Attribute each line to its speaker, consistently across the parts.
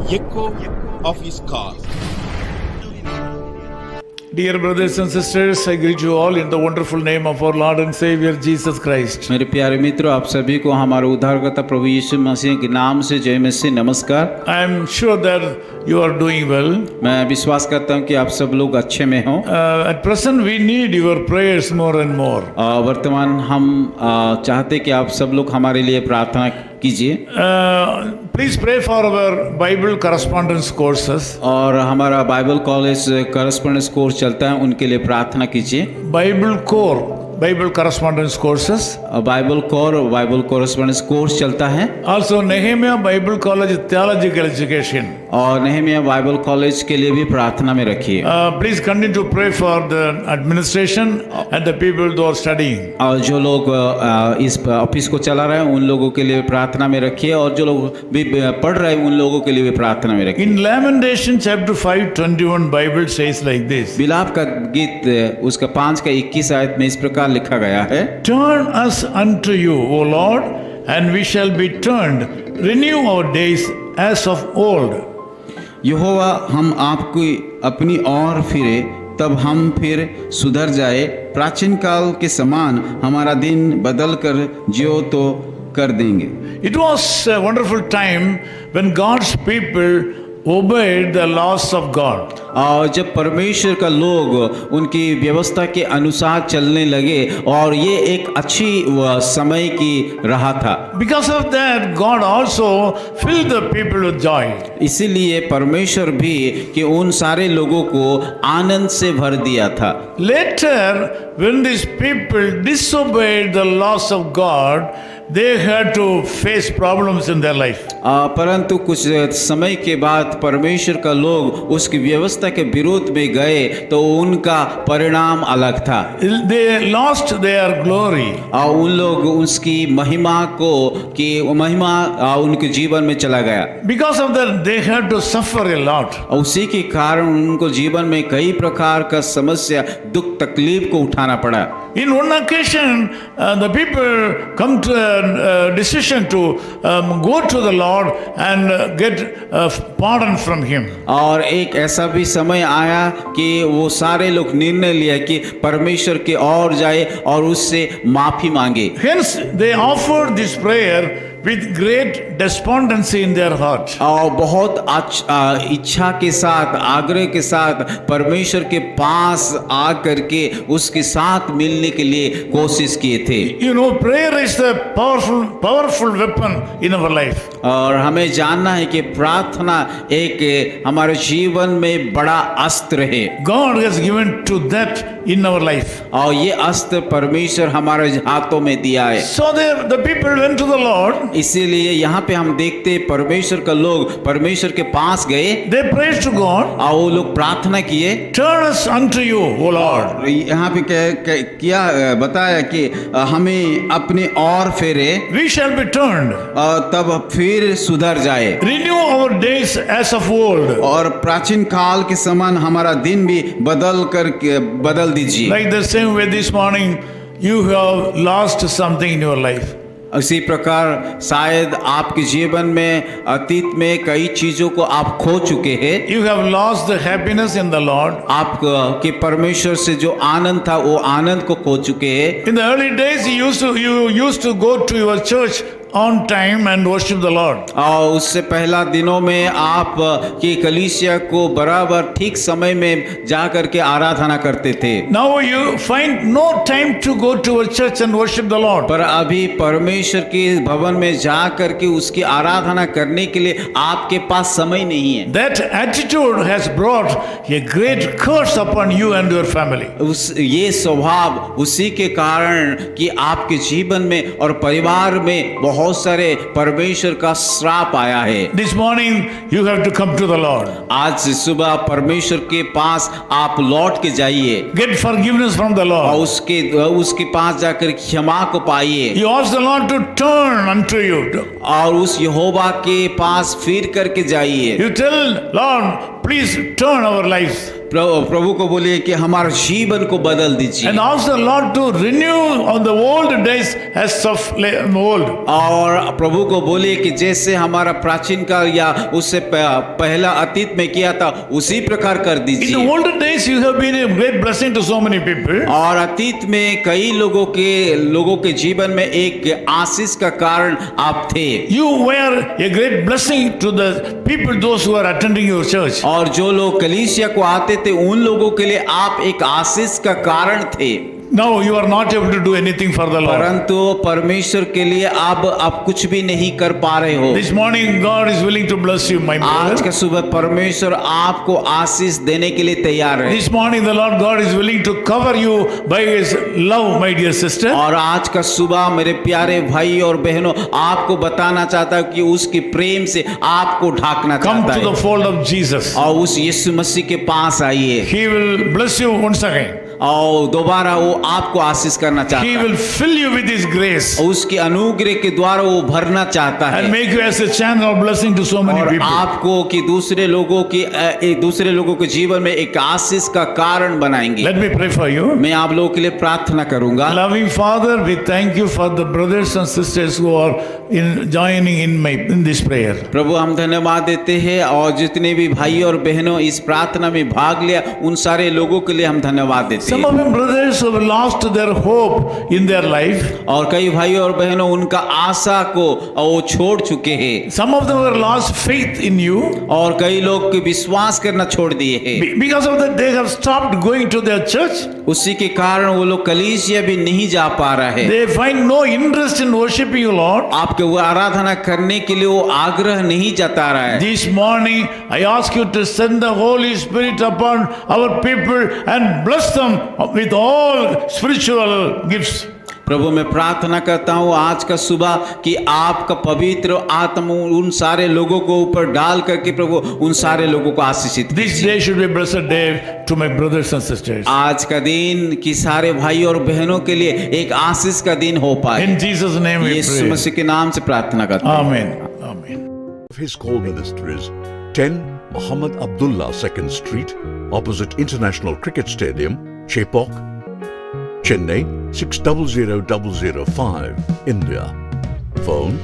Speaker 1: echo of his call.
Speaker 2: Dear brothers and sisters, I greet you all in the wonderful name of our Lord and Savior Jesus Christ.
Speaker 3: मेरे प्यारे मित्रों, आप सभी को हमारे उद्धारकर्ता प्रभु यीशु मसीह के नाम से जय मसीह नमस्कार।
Speaker 2: I am sure that you are doing well.
Speaker 3: मैं विश्वास करता हूँ कि आप सब लोग अच्छे में हों।
Speaker 2: At present, we need your prayers more and more.
Speaker 3: वर्तमान हम चाहते कि आप सब लोग हमारे लिए प्रार्थना कीजिए।
Speaker 2: Please pray for our Bible correspondence courses.
Speaker 3: और हमारा बाइबल कॉलेज करस्पॉन्डेंस कोर्स चलता है, उनके लिए प्रार्थना कीजिए।
Speaker 2: Bible core, Bible correspondence courses.
Speaker 3: Bible core, Bible correspondence course चलता है।
Speaker 2: Also, Nehemiah Bible College Theological Education.
Speaker 3: और नेहमिया बाइबल कॉलेज के लिए भी प्रार्थना में रखिए।
Speaker 2: Please continue to pray for the administration and the people who are studying.
Speaker 3: और जो लोग इस ऑफिस को चला रहे हैं उन लोगों के लिए प्रार्थना में रखिए, और जो लोग भी पढ़ रहे हैं उन लोगों के लिए भी प्रार्थना में रखिए।
Speaker 2: In Lamentation chapter 5:21, Bible says like this.
Speaker 3: बिलाप का गीत उसका 5 का 21 आयत में इस प्रकार लिखा गया है।
Speaker 2: Turn us unto you, O Lord, and we shall be turned. Renew our days as of old.
Speaker 3: यहोवा हम आपको अपनी ओर फिरे, तब हम फिर सुधर जाए। प्राचीन काल के समान हमारा दिन बदल कर ज्यो तो कर देंगे।
Speaker 2: It was a wonderful time when God's people obeyed the laws of God.
Speaker 3: और जब परमेश्वर का लोग उनकी व्यवस्था के अनुसार चलने लगे, और ये एक अच्छी समय की राह था।
Speaker 2: Because of that, God also filled the people with joy.
Speaker 3: इसीलिए परमेश्वर भी कि उन सारे लोगों को आनंद से भर दिया था।
Speaker 2: Later, when these people disobeyed the laws of God, they had to face problems in their life.
Speaker 3: परंतु कुछ समय के बाद परमेश्वर का लोग उसकी व्यवस्था के विरोध में गए तो उनका परिणाम अलग था।
Speaker 2: They lost their glory.
Speaker 3: और उन लोग उसकी महिमा को कि महिमा उनके जीवन में चला गया।
Speaker 2: Because of that, they had to suffer a lot.
Speaker 3: और उसी के कारण उनको जीवन में कई प्रकार का समस्या, दुख, तकलीफ को उठाना पड़ा।
Speaker 2: In one occasion, the people come to a decision to go to the Lord and get pardon from Him.
Speaker 3: और एक ऐसा भी समय आया कि वो सारे लोग निर्णय लिया कि परमेश्वर के ओर जाए और उससे माफी मांगे।
Speaker 2: Hence, they offered this prayer with great despondency in their heart.
Speaker 3: और बहुत इच्छा के साथ, आग्रह के साथ परमेश्वर के पास आ करके उसके साथ मिलने के लिए कोशिश किए थे।
Speaker 2: You know, prayer is the powerful weapon in our life.
Speaker 3: और हमें जानना है कि प्रार्थना एक हमारे जीवन में बड़ा अस्त्र है।
Speaker 2: God has given to that in our life.
Speaker 3: और ये अस्त्र परमेश्वर हमारे हाथों में दिया है।
Speaker 2: So the people went to the Lord.
Speaker 3: इसीलिए यहाँ पे हम देखते परमेश्वर का लोग परमेश्वर के पास गए।
Speaker 2: They prayed to God.
Speaker 3: और वो लोग प्रार्थना किए।
Speaker 2: Turn us unto you, O Lord.
Speaker 3: यहाँ पे क्या बताया कि हमें अपने ओर फेरे,
Speaker 2: We shall be turned.
Speaker 3: तब फिर सुधर जाए।
Speaker 2: Renew our days as of old.
Speaker 3: और प्राचीन काल के समान हमारा दिन भी बदल दीजिए।
Speaker 2: Like the same way this morning, you have lost something in your life.
Speaker 3: इसी प्रकार शायद आपके जीवन में अतीत में कई चीजों को आप खो चुके हैं।
Speaker 2: You have lost the happiness in the Lord.
Speaker 3: आप के परमेश्वर से जो आनंद था वो आनंद को खो चुके हैं।
Speaker 2: In the early days, you used to go to your church on time and worship the Lord.
Speaker 3: और उससे पहला दिनों में आप की कलीसिया को बराबर ठीक समय में जा करके आराधना करते थे।
Speaker 2: Now you find no time to go to a church and worship the Lord.
Speaker 3: पर अभी परमेश्वर के भवन में जा करके उसकी आराधना करने के लिए आपके पास समय नहीं है।
Speaker 2: That attitude has brought a great curse upon you and your family.
Speaker 3: ये स्वभाव उसी के कारण कि आपके जीवन में और परिवार में बहुत सारे परमेश्वर का श्राप आया है।
Speaker 2: This morning you have to come to the Lord.
Speaker 3: आज सुबह परमेश्वर के पास आप लौट के जाइए।
Speaker 2: Get forgiveness from the
Speaker 3: और
Speaker 2: Lord.
Speaker 3: उसके पास जाकर क्षमा को पाइए।
Speaker 2: You ask the Lord to turn unto you.
Speaker 3: और उस यहोवा के पास फिर करके जाइए।
Speaker 2: You tell Lord, please turn our lives.
Speaker 3: प्रभु को बोलिए कि हमारे जीवन को बदल दीजिए।
Speaker 2: And ask the Lord to renew on the old days as of old.
Speaker 3: और प्रभु को बोलिए कि जैसे हमारा प्राचीन काल या उससे पहला अतीत में किया था उसी प्रकार कर
Speaker 2: In the
Speaker 3: दीजिए।
Speaker 2: olden days, you have been a great blessing to so many people.
Speaker 3: और अतीत में कई लोगों के जीवन में एक आशीष का कारण आप थे।
Speaker 2: You were a great blessing to the people, those who are attending your church.
Speaker 3: और जो लोग कलीसिया को आते थे उन लोगों के लिए आप एक आशीष का कारण थे।
Speaker 2: Now you are not able to do anything for the Lord.
Speaker 3: परंतु परमेश्वर के लिए आप कुछ भी नहीं कर पा रहे हो।
Speaker 2: This morning, God is willing to bless you, my
Speaker 3: आज
Speaker 2: brother.
Speaker 3: का सुबह परमेश्वर आपको आशीष देने के लिए तैयार है।
Speaker 2: This morning, the Lord God is willing to cover you by His love, my dear sister.
Speaker 3: और आज का सुबह मेरे प्यारे भाई और बहनों आपको बताना चाहता हूँ कि उसके प्रेम से आपको ढाकना
Speaker 2: Come
Speaker 3: चाहता
Speaker 2: to the
Speaker 3: है।
Speaker 2: fold of Jesus.
Speaker 3: और उस यीशु मसीह के पास आइए
Speaker 2: He will bless you once again.
Speaker 3: और दोबारा वो आपको आशीष करना चाहता
Speaker 2: He
Speaker 3: है।
Speaker 2: will fill you with His grace
Speaker 3: और उसके अनुग्रह के द्वारा वो भरना चाहता है
Speaker 2: and make you as a channel of blessing to so many
Speaker 3: और
Speaker 2: people.
Speaker 3: आपको कि दूसरे लोगों के जीवन में एक आशीष का कारण बनाएंगे।
Speaker 2: Let me pray for you.
Speaker 3: मैं आप लोगों के लिए प्रार्थना करूंगा।
Speaker 2: Loving Father, we thank you for the brothers and sisters who are joining in this prayer.
Speaker 3: प्रभु हम धन्यवाद देते हैं और जितने भी भाई और बहनों इस प्रार्थना में भाग लिया उन सारे लोगों के लिए हम धन्यवाद देते
Speaker 2: Some
Speaker 3: हैं।
Speaker 2: of them brothers who have lost their hope in their life.
Speaker 3: और कई भाई और बहनों उनका आशा को वो छोड़ चुके हैं।
Speaker 2: Some of them have lost faith in you.
Speaker 3: और कई लोग के विश्वास करना छोड़ दिए हैं।
Speaker 2: Because of that, they have stopped going to their church.
Speaker 3: उसी के कारण वो लोग कलीसिया भी नहीं जा पा रहे हैं।
Speaker 2: They find no interest in worshiping you, Lord.
Speaker 3: आपके वो आराधना करने के लिए वो आग्रह नहीं जता रहा है।
Speaker 2: This morning, I ask you to send the Holy Spirit upon our people and bless them with all spiritual gifts.
Speaker 3: प्रभु मैं प्रार्थना करता हूँ आज का सुबह कि आपका पवित्र आत्मा उन सारे लोगों को ऊपर डाल करके प्रभु उन सारे लोगों को आशीषित
Speaker 2: This day should be a blessed day to my brothers and sisters.
Speaker 3: आज का दिन कि सारे भाई और बहनों के लिए एक आशीष का दिन हो पाए।
Speaker 2: In Jesus' name we
Speaker 3: Yeshu
Speaker 2: pray.
Speaker 3: मसीह के नाम से प्रार्थना करते हैं।
Speaker 2: Amen. Amen.
Speaker 1: His call ministries 10 Muhammad Abdullah 2nd Street, opposite International Cricket Stadium, Chepauk, Chennai 600005, India. Phone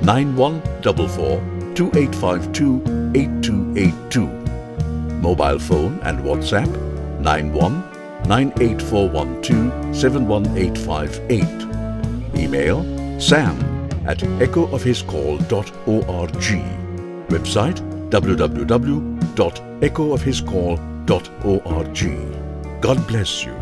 Speaker 1: 9144 2852 8282. Mobile phone and WhatsApp 91 98412 71858. Email sam@echoofhiscall.org. Website www.echoofhiscall.org. God bless you.